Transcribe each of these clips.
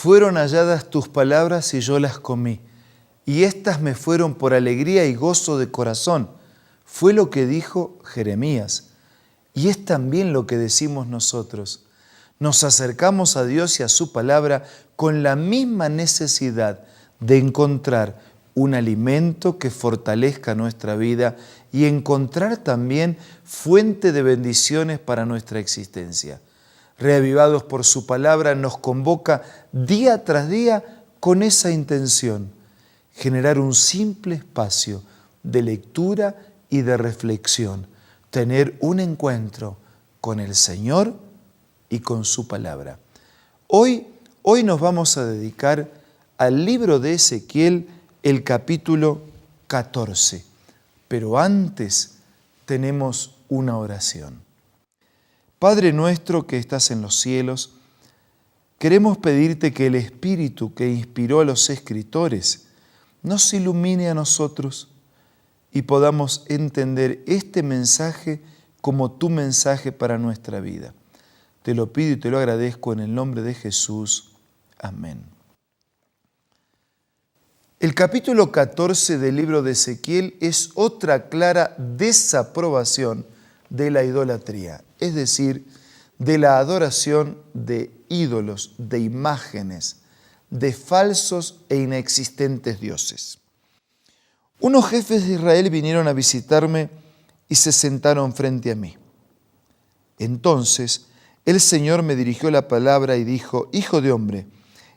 Fueron halladas tus palabras y yo las comí, y éstas me fueron por alegría y gozo de corazón. Fue lo que dijo Jeremías, y es también lo que decimos nosotros. Nos acercamos a Dios y a su palabra con la misma necesidad de encontrar un alimento que fortalezca nuestra vida y encontrar también fuente de bendiciones para nuestra existencia. Reavivados por su palabra, nos convoca día tras día con esa intención, generar un simple espacio de lectura y de reflexión, tener un encuentro con el Señor y con su palabra. Hoy nos vamos a dedicar al libro de Ezequiel, el capítulo 14. Pero antes tenemos una oración. Padre nuestro que estás en los cielos, queremos pedirte que el Espíritu que inspiró a los escritores nos ilumine a nosotros y podamos entender este mensaje como tu mensaje para nuestra vida. Te lo pido y te lo agradezco en el nombre de Jesús. Amén. El capítulo 14 del libro de Ezequiel es otra clara desaprobación de la idolatría, es decir, de la adoración de ídolos, de imágenes, de falsos e inexistentes dioses. Unos jefes de Israel vinieron a visitarme y se sentaron frente a mí. Entonces el Señor me dirigió la palabra y dijo: Hijo de hombre,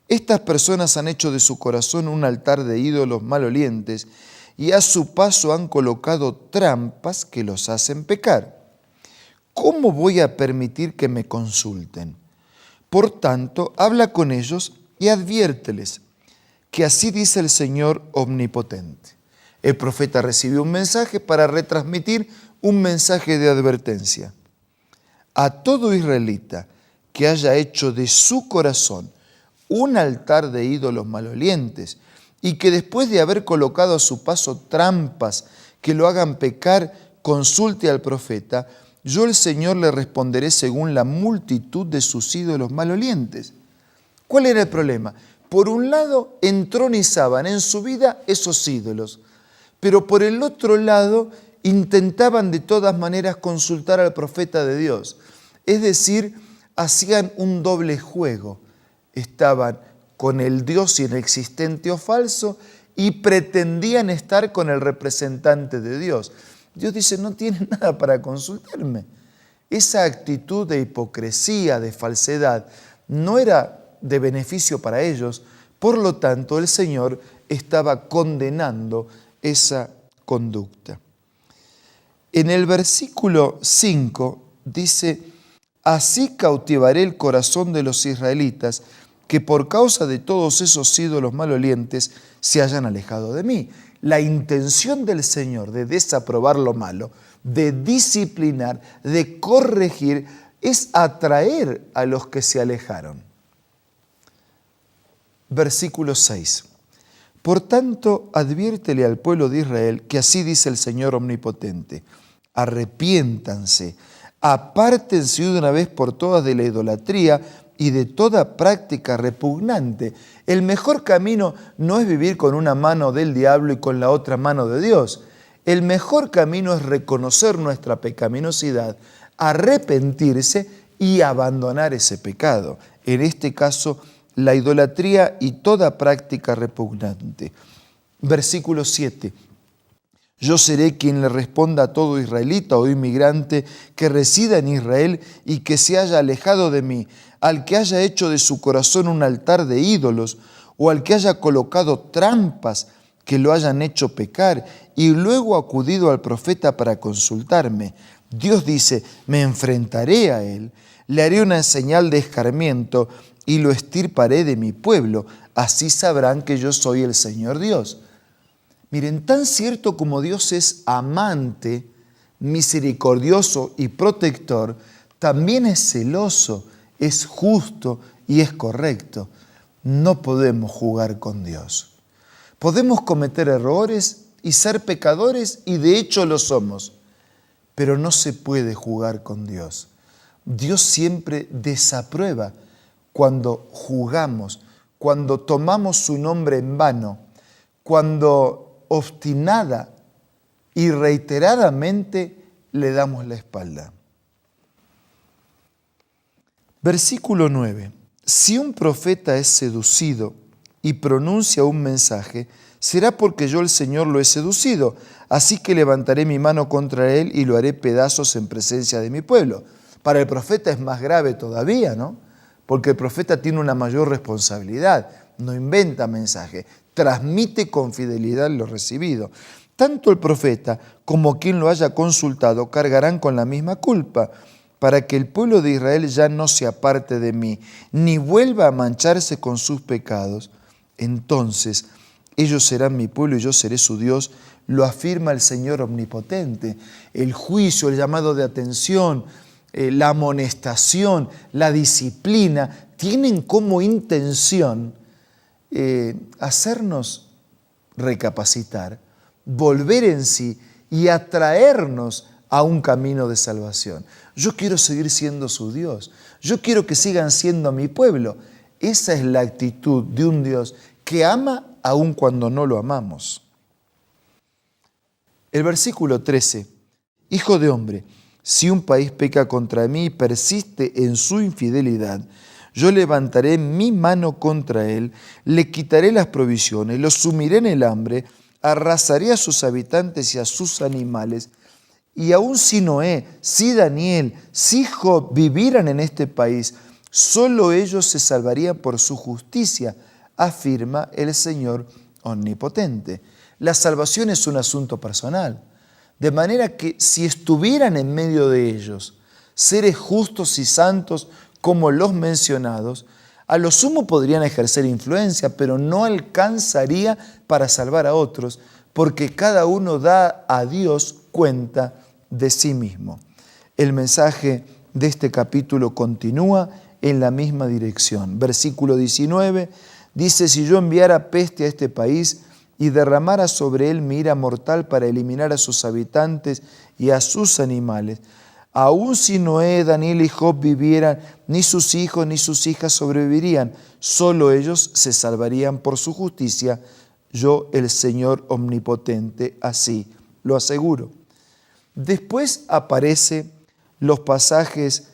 estas personas han hecho de su corazón un altar de ídolos malolientes y a su paso han colocado trampas que los hacen pecar. ¿Cómo voy a permitir que me consulten? Por tanto, habla con ellos y adviérteles que así dice el Señor omnipotente. El profeta recibió un mensaje para retransmitir un mensaje de advertencia. A todo israelita que haya hecho de su corazón un altar de ídolos malolientes y que después de haber colocado a su paso trampas que lo hagan pecar, consulte al profeta, yo el Señor le responderé según la multitud de sus ídolos malolientes. ¿Cuál era el problema? Por un lado, entronizaban en su vida esos ídolos, pero por el otro lado, intentaban de todas maneras consultar al profeta de Dios. Es decir, hacían un doble juego. Estaban con el Dios inexistente o falso y pretendían estar con el representante de Dios. Dios dice: no tienen nada para consultarme. Esa actitud de hipocresía, de falsedad, no era de beneficio para ellos. Por lo tanto, el Señor estaba condenando esa conducta. En el versículo 5 dice: así cautivaré el corazón de los israelitas que por causa de todos esos ídolos malolientes se hayan alejado de mí. La intención del Señor de desaprobar lo malo, de disciplinar, de corregir, es atraer a los que se alejaron. Versículo 6. Por tanto, adviértele al pueblo de Israel que así dice el Señor omnipotente: arrepiéntanse, apártense de una vez por todas de la idolatría y de toda práctica repugnante. El mejor camino no es vivir con una mano del diablo y con la otra mano de Dios. El mejor camino es reconocer nuestra pecaminosidad, arrepentirse y abandonar ese pecado. En este caso, la idolatría y toda práctica repugnante. Versículo 7. Yo seré quien le responda a todo israelita o inmigrante que resida en Israel y que se haya alejado de mí, al que haya hecho de su corazón un altar de ídolos o al que haya colocado trampas que lo hayan hecho pecar y luego acudido al profeta para consultarme. Dios dice: me enfrentaré a él, le haré una señal de escarmiento y lo extirparé de mi pueblo. Así sabrán que yo soy el Señor Dios. Miren, tan cierto como Dios es amante, misericordioso y protector, también es celoso, es justo y es correcto. No podemos jugar con Dios. Podemos cometer errores y ser pecadores, y de hecho lo somos, pero no se puede jugar con Dios. Dios siempre desaprueba cuando jugamos, cuando tomamos su nombre en vano, cuando obstinada y reiteradamente le damos la espalda. Versículo 9. Si un profeta es seducido y pronuncia un mensaje, será porque yo el Señor lo he seducido. Así que levantaré mi mano contra él y lo haré pedazos en presencia de mi pueblo. Para el profeta es más grave todavía, ¿no? Porque el profeta tiene una mayor responsabilidad. No inventa mensaje, transmite con fidelidad lo recibido. Tanto el profeta como quien lo haya consultado cargarán con la misma culpa, para que el pueblo de Israel ya no se aparte de mí, ni vuelva a mancharse con sus pecados. Entonces ellos serán mi pueblo y yo seré su Dios, lo afirma el Señor omnipotente. El juicio, el llamado de atención, la amonestación, la disciplina, tienen como intención hacernos recapacitar, volver en sí y atraernos a un camino de salvación. Yo quiero seguir siendo su Dios. Yo quiero que sigan siendo mi pueblo. Esa es la actitud de un Dios que ama aun cuando no lo amamos. El versículo 13. Hijo de hombre, si un país peca contra mí y persiste en su infidelidad, yo levantaré mi mano contra él, le quitaré las provisiones, lo sumiré en el hambre, arrasaré a sus habitantes y a sus animales. Y aun si Noé, si Daniel, si Job vivieran en este país, solo ellos se salvarían por su justicia, afirma el Señor omnipotente. La salvación es un asunto personal, de manera que si estuvieran en medio de ellos seres justos y santos como los mencionados, a lo sumo podrían ejercer influencia, pero no alcanzaría para salvar a otros, porque cada uno da a Dios cuenta de sí mismo. El mensaje de este capítulo continúa en la misma dirección. Versículo 19 dice: si yo enviara peste a este país y derramara sobre él mi ira mortal para eliminar a sus habitantes y a sus animales, aun si Noé, Daniel y Job vivieran, ni sus hijos ni sus hijas sobrevivirían, solo ellos se salvarían por su justicia. Yo, el Señor omnipotente, así lo aseguro. Después aparecen los pasajes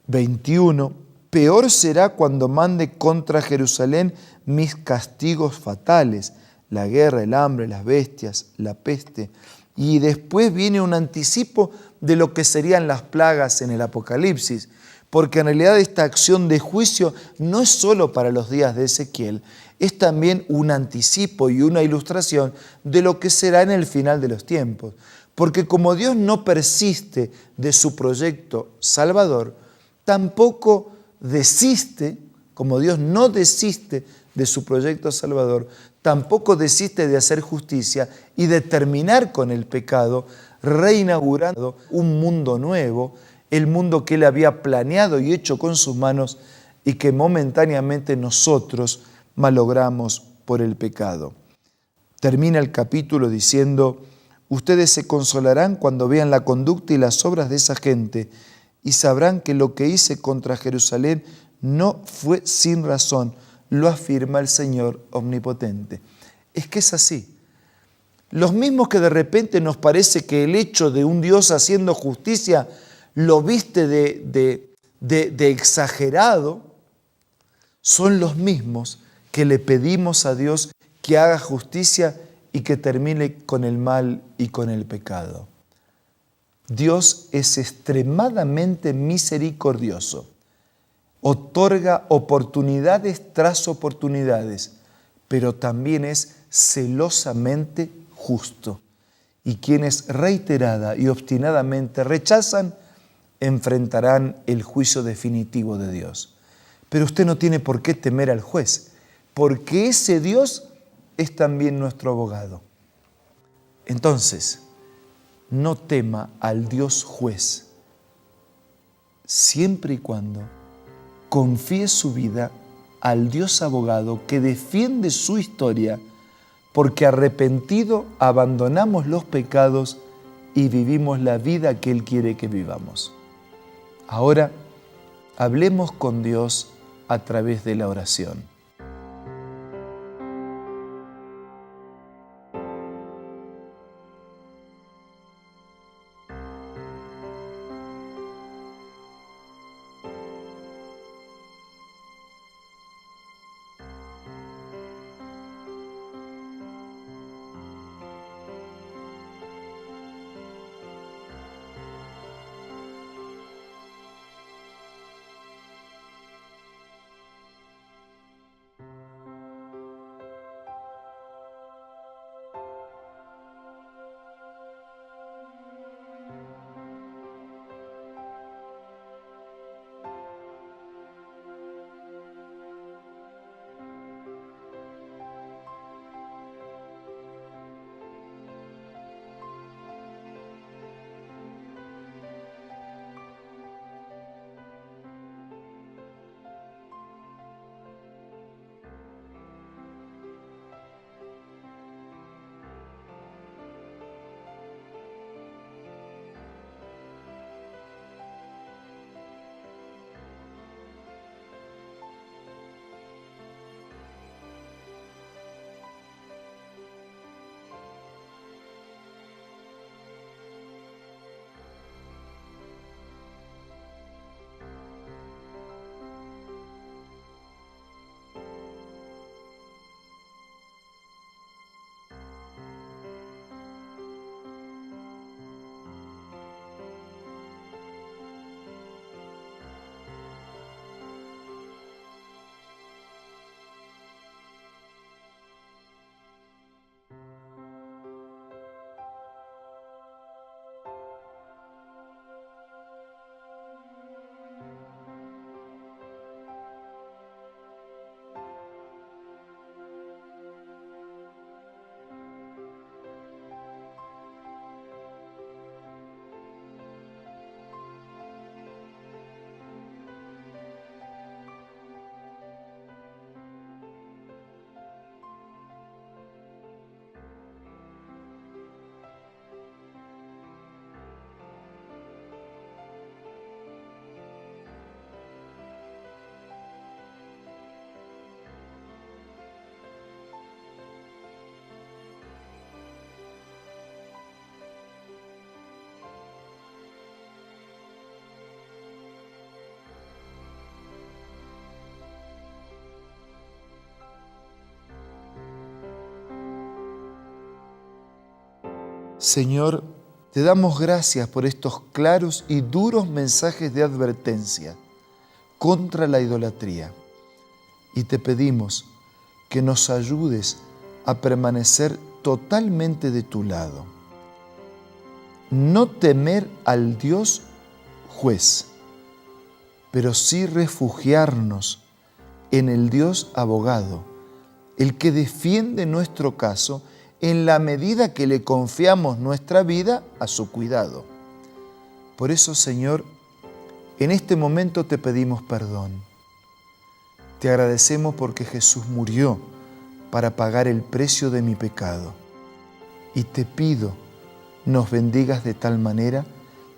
21. Peor será cuando mande contra Jerusalén mis castigos fatales, la guerra, el hambre, las bestias, la peste. Y después viene un anticipo de lo que serían las plagas en el Apocalipsis, porque en realidad esta acción de juicio no es solo para los días de Ezequiel, es también un anticipo y una ilustración de lo que será en el final de los tiempos. Porque como Dios no persiste de su proyecto salvador, tampoco desiste, como Dios no desiste de su proyecto salvador, tampoco desiste de hacer justicia y de terminar con el pecado, reinaugurando un mundo nuevo, el mundo que Él había planeado y hecho con sus manos y que momentáneamente nosotros malogramos por el pecado. Termina el capítulo diciendo: ustedes se consolarán cuando vean la conducta y las obras de esa gente y sabrán que lo que hice contra Jerusalén no fue sin razón, lo afirma el Señor omnipotente. Es que es así. Los mismos que de repente nos parece que el hecho de un Dios haciendo justicia lo viste de exagerado, son los mismos que le pedimos a Dios que haga justicia y que termine con el mal y con el pecado. Dios es extremadamente misericordioso. Otorga oportunidades tras oportunidades, pero también es celosamente justo. Y quienes reiterada y obstinadamente rechazan, enfrentarán el juicio definitivo de Dios. Pero usted no tiene por qué temer al juez, porque ese Dios es también nuestro abogado. Entonces, no tema al Dios juez, siempre y cuando confíe su vida al Dios abogado que defiende su historia, porque arrepentido abandonamos los pecados y vivimos la vida que Él quiere que vivamos. Ahora, hablemos con Dios a través de la oración. Señor, te damos gracias por estos claros y duros mensajes de advertencia contra la idolatría. Y te pedimos que nos ayudes a permanecer totalmente de tu lado. No temer al Dios juez, pero sí refugiarnos en el Dios abogado, el que defiende nuestro caso en la medida que le confiamos nuestra vida a su cuidado. Por eso, Señor, en este momento te pedimos perdón. Te agradecemos porque Jesús murió para pagar el precio de mi pecado. Y te pido, nos bendigas de tal manera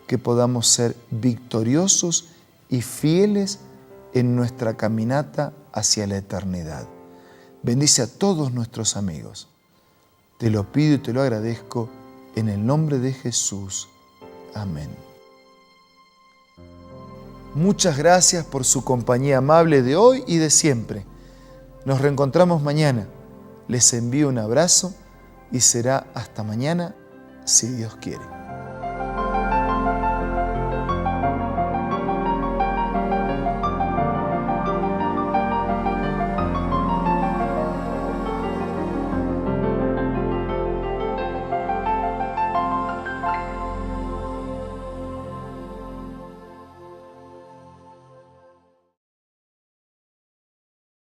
que podamos ser victoriosos y fieles en nuestra caminata hacia la eternidad. Bendice a todos nuestros amigos. Te lo pido y te lo agradezco en el nombre de Jesús. Amén. Muchas gracias por su compañía amable de hoy y de siempre. Nos reencontramos mañana. Les envío un abrazo y será hasta mañana, si Dios quiere.